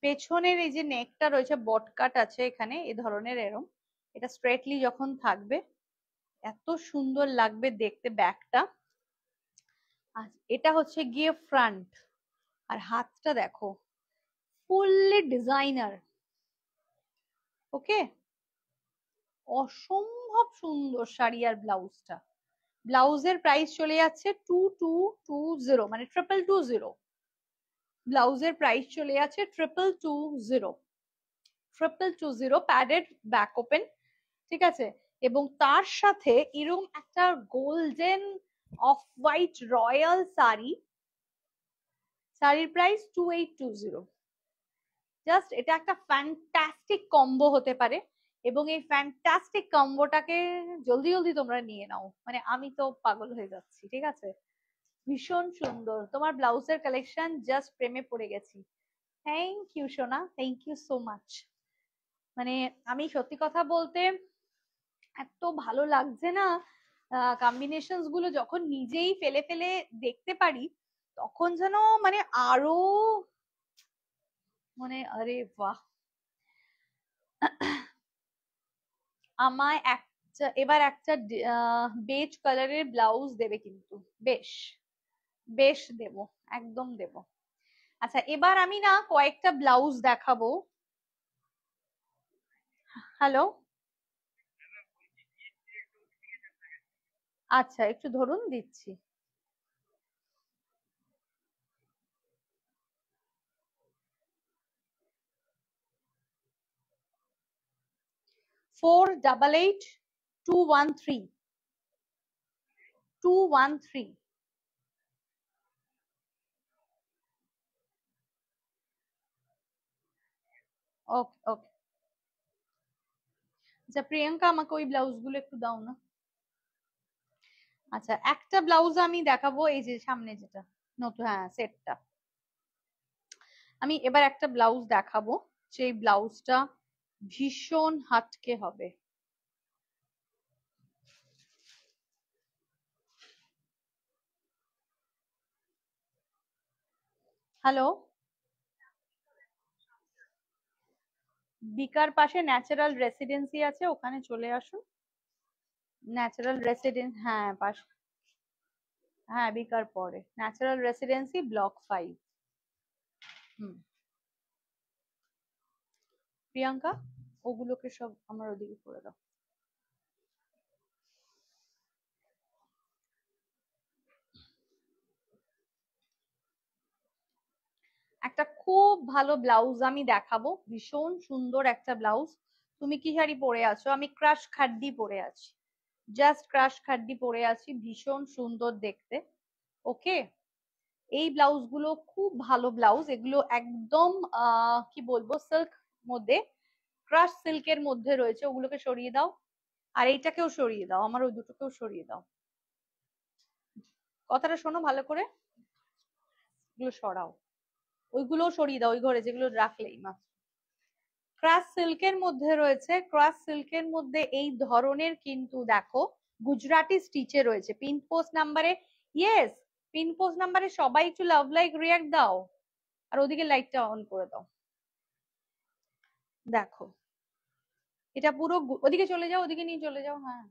পেছনের এই যে নেকটা রয়েছে বটকাট আছে এখানে এই ধরনের, এরকম এটা স্ট্রেটলি যখন থাকবে এত সুন্দর লাগবে দেখতে ব্যাকটা। আর এটা হচ্ছে গিয়ে ফ্রন্ট, আর হাতটা দেখো ফুললি ডিজাইনার। ওকে, অসম্ভব সুন্দর শাড়ি আর ব্লাউজটা। ব্লাউজের প্রাইস চলে যাচ্ছে 2220, মানে 2220। ব্লাউজের প্রাইস চলে যাচ্ছে 2220, 2220 প্যাডেড ব্যাক ওপেন, ঠিক আছে। এবং তার সাথে এরকম একটা golden off white royal sari, শাড়ির প্রাইস 2820। জাস্ট এটা একটা ফ্যান্টাস্টিক কম্বো হতে পারে, এবং এই ফ্যান্টাস্টিক কম্বোটাকে জলদি জলদি তোমরা নিয়ে নাও, মানে আমি তো পাগল হয়ে যাচ্ছি, ঠিক আছে। ভীষণ সুন্দর তোমার ব্লাউজের কালেকশন, জাস্ট প্রেমে পড়ে গেছি। থ্যাংক ইউ সোনা, থ্যাংক ইউ সো মাচ। মানে আমি সত্যি কথা বলতে এত ভালো লাগছে না, কম্বিনেশনস গুলো যখন নিজেই ফেলে ফেলে দেখতে পারি তখন যেন মানে আরো মানে আরে বাহ। আমায় একটা এবার একটা বেজ কালারের ব্লাউজ দেবে কিন্তু, বেশ বেশ দেব, একদম দেব। আচ্ছা এবার আমি না কয়েকটা ব্লাউজ দেখাবো। হ্যালো, আচ্ছা একটু ধরুন দিচ্ছি। 488213, 213। ওকে ওকে। আচ্ছা প্রিয়াঙ্কা আমাকে ওই ব্লাউজ গুলো একটু দাও না। আচ্ছা একটা ব্লাউজ আমি দেখাবো, এই যে সামনে যেটা নতুন, হ্যাঁ সেটটা। আমি এবার একটা ব্লাউজ দেখাবো, সেই ব্লাউজটা ভীষণ হাটকে হবে। হ্যালো, বিকার পাশে ন্যাচারাল রেসিডেন্সি আছে, ওখানে চলে আসুন। ন্যাচারাল রেসিডেন্স, হ্যাঁ পাশ, হ্যাঁ বিকার পরে ন্যাচারাল রেসিডেন্সি ব্লক 5। হুম, প্রিয়াঙ্কা ওগুলোকে সব আমার ওদিকে করে দাও। একটা খুব ভালো ব্লাউজ আমি দেখাবো, ভীষণ সুন্দর একটা ব্লাউজ। তুমি কি শাড়ি পরে আছো? আমি ক্রাশ খাড্ডি পরে আছি, জাস্ট ক্রাশ খাড্ডি পরে আছি, ভীষণ সুন্দর দেখতে। ওকে, এই ব্লাউজ গুলো খুব ভালো ব্লাউজ, এগুলো একদম কি বলবো সিল্ক মধ্যে, ক্রাশ সিল্কের মধ্যে রয়েছে। ওগুলোকে সরিয়ে দাও, আর এইটাকেও সরিয়ে দাও, আমার ওই দুটোকেও সরিয়ে দাও। কথাটা শোনো ভালো করে, এগুলো সরাও, ওইগুলোও সরিয়ে দাও, ওই ঘরে যেগুলো রাখলেই মা। ক্রাশ সিল্কের মধ্যে রয়েছে, ক্রাশ সিল্কের মধ্যে এই ধরনের কিন্তু দেখো গুজরাটি স্টিচে রয়েছে, পিন পোস্ট নাম্বারে। ইয়েস, পিন পোস্ট নাম্বারে সবাই একটু লাভ লাইক রিয়াক্ট দাও, আর ওদিকে লাইটটা অন করে দাও। দেখো এটা পুরো ওদিকে চলে যাও, ওদিকে নিয়ে চলে যাও, হ্যাঁ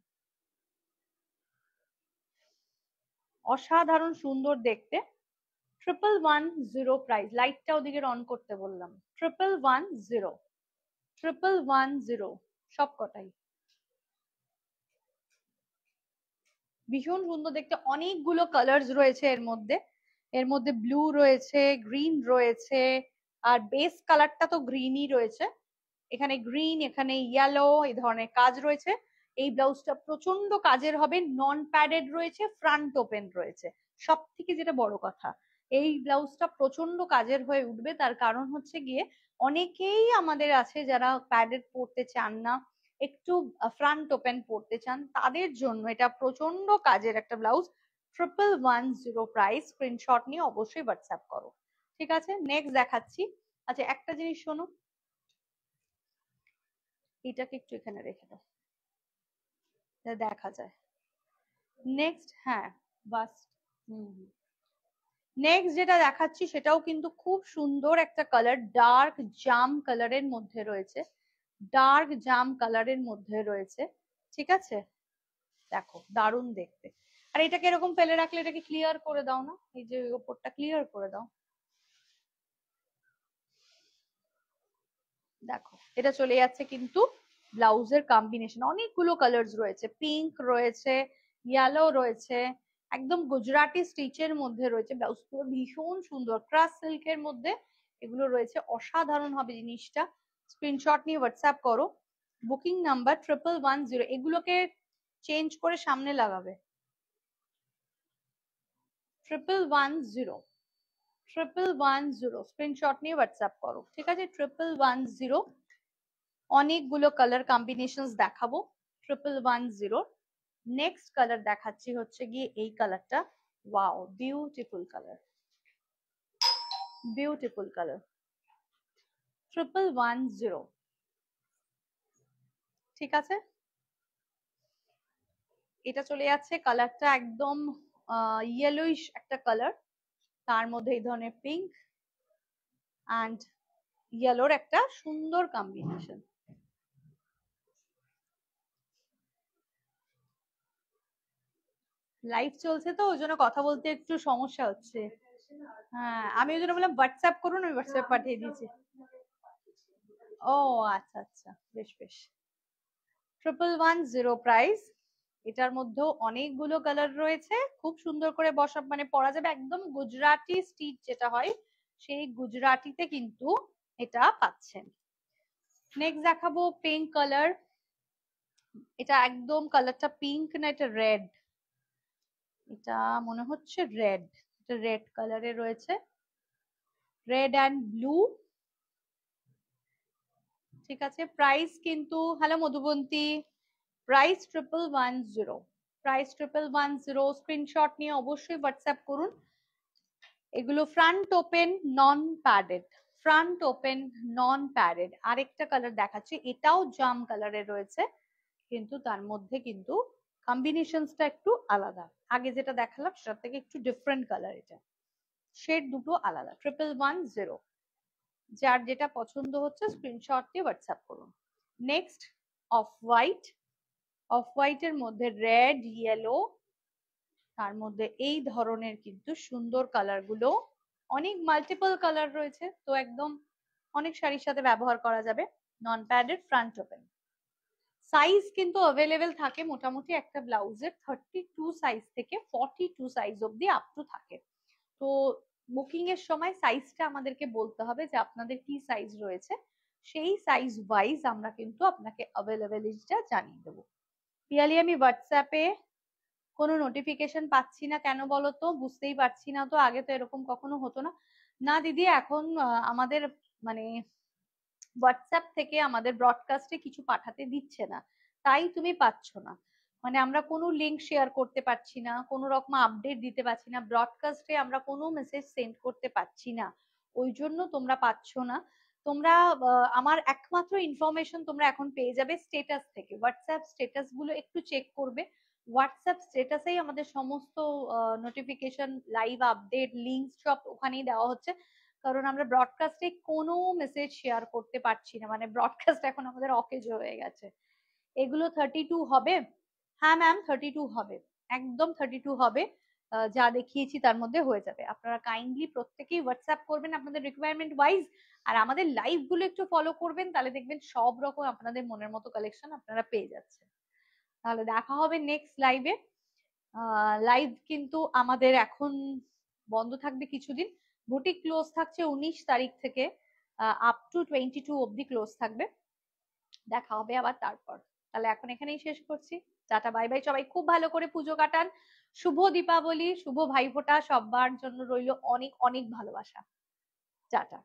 অসাধারণ সুন্দর দেখতে। 1110 প্রাইস। লাইটটা ওদিকে অন করতে বললাম। 1110, 1110 সব কটাই ভীষণ সুন্দর দেখতে। অনেকগুলো কালার্স রয়েছে এর মধ্যে। এর মধ্যে ব্লু রয়েছে, গ্রিন রয়েছে, আর বেস কালারটা তো গ্রিনই রয়েছে। এখানে গ্রিন, এখানে ইয়েলো, এই ধরনের কাজ রয়েছে। এই ব্লাউজটা প্রচন্ড কাজের হবে, নন প্যাডেড রয়েছে, ফ্রন্ট ওপেন রয়েছে। সব থেকে যেটা বড় কথা, এই ব্লাউজটা প্রচন্ড কাজের হয়ে উঠবে। তার কারণ হচ্ছে গিয়ে অনেকেই আমাদের আছে যারা প্যাডেড পরতে চান না, একটু ফ্রন্ট ওপেন পরতে চান, তাদের জন্য এটা প্রচন্ড কাজের একটা ব্লাউজ। 1110 প্রাইস। স্ক্রিনশট নিয়ে অবশ্যই হোয়াটসঅ্যাপ করো। ঠিক আছে, নেক্সট দেখাচ্ছি। আচ্ছা একটা জিনিস শোনো, এটাকে একটু এখানে রেখে দাও, দেখা যায়। নেক্সট, হ্যাঁ বাস। নেক্সট যেটা দেখাচ্ছি সেটাও কিন্তু খুব সুন্দর একটা কালার, ডার্ক জাম কালারের মধ্যে রয়েছে। ডার্ক জাম কালারের মধ্যে রয়েছে। ঠিক আছে, দেখো দারুণ দেখতে। আর এটাকে এরকম ফেলে রাখলে এটাকে ক্লিয়ার করে দাও না, এই যে ওপরটা ক্লিয়ার করে দাও। দেখো এটা চলে যাচ্ছে কিন্তু ব্লাউজের কম্বিনেশন। অনেকগুলো কালার্স রয়েছে, পিঙ্ক রয়েছে, ইয়েলো রয়েছে, একদম গুজরাটি স্টিচের মধ্যে রয়েছে। ব্লাউজ পুরো ভীষণ সুন্দর, ক্রাস সিল্কের মধ্যে এগুলো রয়েছে। অসাধারণ হবে জিনিসটা। স্ক্রিনশট নিয়ে হোয়াটসঅ্যাপ করো। Booking number 1110। এগুলোকে চেঞ্জ করে সামনে লাগাবে। 1110, 1110 স্ক্রিনশট নিয়ে হোয়াটসঅ্যাপ করো। ঠিক আছে, 1110। অনেকগুলো কালার কম্বিনেশনস দেখাবো 1110। নেক্সট কালার দেখাচ্ছি হচ্ছে গিয়ে এই কালারটা। Wow, beautiful colour, beautiful colour. 1110। ঠিক আছে, এটা চলে যাচ্ছে কালারটা একদম ইয়েলোইশ একটা কালার, তার মধ্যে এই ধরনের পিঙ্ক অ্যান্ড ইয়েলোর একটা সুন্দর কম্বিনেশন। লাইভ চলছে তো ওই জন্য কথা বলতে একটু সমস্যা হচ্ছে। হ্যাঁ, আমি ওই জন্য বললাম হোয়াটসঅ্যাপ করুন, আমি হোয়াটসঅ্যাপ পাঠিয়ে দিয়েছি। ও আচ্ছা আচ্ছা, বেশ বেশ। 1110 প্রাইস। এটার মধ্যেও অনেকগুলো কালার রয়েছে, খুব সুন্দর করে বসা মানে পরা যাবে। একদম গুজরাটি স্টিচ যেটা হয়, সেই গুজরাটিতে কিন্তু এটা পাচ্ছেন। নেক্সট দেখাবো পিঙ্ক কালার। এটা একদম কালারটা পিঙ্ক না, এটা রেড, এটা মনে হচ্ছে রেড। এটা রেড কালারে রয়েছে, রেড অ্যান্ড ব্লু। ঠিক আছে, প্রাইস কিন্তু, hello Madhubanti, price 1110। Price 1110। Screenshot নিয়ে অবশ্যই হোয়াটসঅ্যাপ করুন। এগুলো ফ্রন্ট ওপেন নন প্যাডেড, ফ্রন্ট ওপেন নন প্যাডেড। আরেকটা কালার দেখাচ্ছি, এটাও জাম কালারের রয়েছে, কিন্তু তার মধ্যে কিন্তু কম্বিনেশনসটা একটু আলাদা। আগে যেটা দেখালাম সেটার থেকে একটু ডিফারেন্ট কালার। এটা শেড দুটো আলাদা। 1110। যার যেটা পছন্দ হচ্ছে স্ক্রিনশট দিয়ে হোয়াটসঅ্যাপ করুন। Next off white. Off white এর মধ্যে রেড, ইয়েলো, তার মধ্যে এই ধরনের কিন্তু সুন্দর কালার গুলো। অনেক মাল্টিপল কালার রয়েছে, তো একদম অনেক শাড়ির সাথে ব্যবহার করা যাবে। নন প্যাডেড, ফ্রন্ট ওপেন। সাইজ কিন্তু অ্যাভেলেবেল থাকে মোটামুটি একটা ব্লাউজের 32 সাইজ থেকে 42 সাইজ অব্দি আপ টু থাকে। তো বুকিং এর সময় সাইজটা আমাদেরকে বলতে হবে যে আপনাদের কি সাইজ রয়েছে, সেই সাইজ ওয়াইজ আমরা কিন্তু আপনাকে অ্যাভেলেবিলিটিটা জানিয়ে দেবো। পিয়ালি, আমি হোয়াটসঅ্যাপে কোনো নোটিফিকেশন পাচ্ছি না কেন বলো তো, বুঝতেই পারছি না তো। আগে তো এরকম কখনো হতো না। না দিদি, এখন আমাদের মানে হোয়াটসঅ্যাপ থেকে আমাদের ব্রডকাস্টে কিছু পাঠাতে দিচ্ছে না, তাই তুমি পাচ্ছ না। মানে আমরা কোনো লিংক শেয়ার করতে পারছি না, কোনো রকম আপডেট দিতে পারছি না, ব্রডকাস্টে আমরা কোনো মেসেজ সেন্ড করতে পারছি না, ওই জন্য তোমরা পাচ্ছ না। তোমরা আমার একমাত্র ইনফরমেশন তোমরা এখন পেয়ে যাবে স্টেটাস থেকে। হোয়াটসঅ্যাপ স্টেটাস গুলো একটু চেক করবে। হোয়াটসঅ্যাপ স্টেটাসেই আমাদের সমস্ত নোটিফিকেশন, লাইভ আপডেট, লিঙ্ক সব ওখানেই দেওয়া হচ্ছে। কারণ আমরা ব্রডকাস্টে কোনো মেসেজ শেয়ার করতে পারছি না, মানে ব্রডকাস্ট এখন আমাদের অকেজ হয়ে গেছে। এগুলো 32 হবে। হ্যাঁ ম্যাম, 32 হবে, একদম 32 হবে। যা দেখিয়েছি তার মধ্যে হয়ে যাবে। আপনারা কাইন্ডলি প্রত্যেকেই হোয়াটসঅ্যাপ করবেন আপনাদের রিকোয়ারমেন্ট ওয়াইজ, আর আমাদের লাইভ গুলো একটু ফলো করবেন, তাহলে দেখবেন সব রকম আপনাদের মনের মতো কালেকশন আপনারা পেয়ে যাচ্ছেন। তাহলে দেখা হবে নেক্সট লাইভে। লাইভ কিন্তু আমাদের এখন বন্ধ থাকবে কিছুদিন, বুটিক ক্লোজ থাকছে 19 তারিখ থেকে আপ টু 22 অব্দি ক্লোজ থাকবে। দেখা হবে আবার তারপর। তাহলে এখন এখানেই শেষ করছি, টাটা বাই বাই। সবাই খুব ভালো করে পুজো কাটান, শুভ দীপাবলি, শুভ ভাইফোঁটা, সবার জন্য রইল অনেক অনেক ভালোবাসা। টাটা।